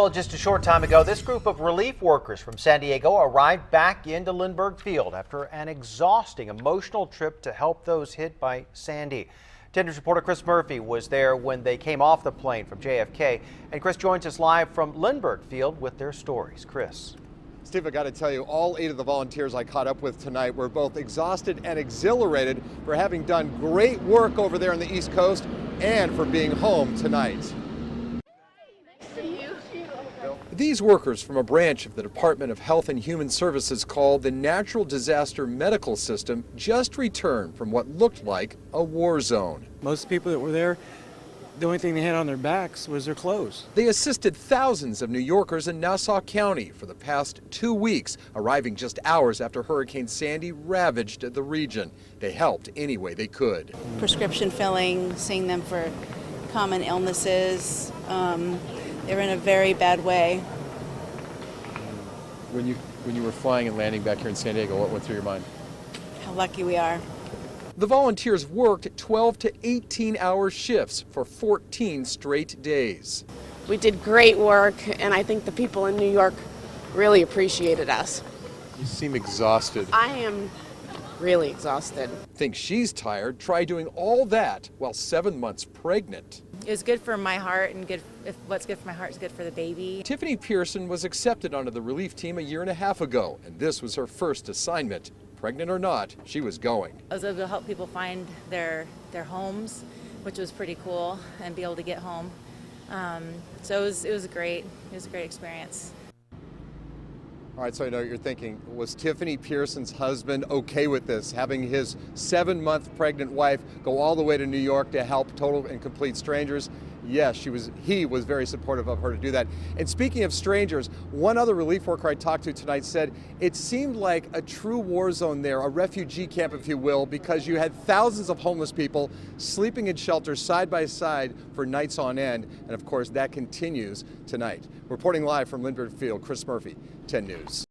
Well, just a short time ago, this group of relief workers from San Diego arrived back into Lindbergh Field after an exhausting emotional trip to help those hit by Sandy. 10 News reporter Chris Murphy was there when they came off the plane from JFK. And Chris joins us live from Lindbergh Field with their stories. Chris. Steve, I got to tell you, all 8 of the volunteers I caught up with tonight were both exhausted and exhilarated for having done great work over there on the East Coast and for being home tonight. These workers from a branch of the Department of Health and Human Services called the Natural Disaster Medical System just returned from what looked like a war zone. Most people that were there, the only thing they had on their backs was their clothes. They assisted thousands of New Yorkers in Nassau County for the past 2 weeks, arriving just hours after Hurricane Sandy ravaged the region. They helped any way they could. Prescription filling, seeing them for common illnesses. They were in a very bad way. When you were flying and landing back here in San Diego, what went through your mind? How lucky we are. The volunteers worked 12 to 18-hour shifts for 14 straight days. We did great work, and I think the people in New York really appreciated us. You seem exhausted. I am really exhausted. Think she's tired. Try doing all that while 7 months pregnant. It was good for my heart, and what's good for my heart is good for the baby. Tiffany Pearson was accepted onto the relief team a year and a half ago, and this was her first assignment. Pregnant or not, she was going. I was able to help people find their homes, which was pretty cool, and be able to get home. So it was great. It was a great experience. All right, so I know what you're thinking. Was Tiffany Pearson's husband okay with this, having his 7-month pregnant wife go all the way to New York to help total and complete strangers? Yes, he was very supportive of her to do that. And speaking of strangers, one other relief worker I talked to tonight said it seemed like a true war zone there, a refugee camp, if you will, because you had thousands of homeless people sleeping in shelters side by side for nights on end. And of course, that continues tonight. Reporting live from Lindbergh Field, Chris Murphy, 10 News.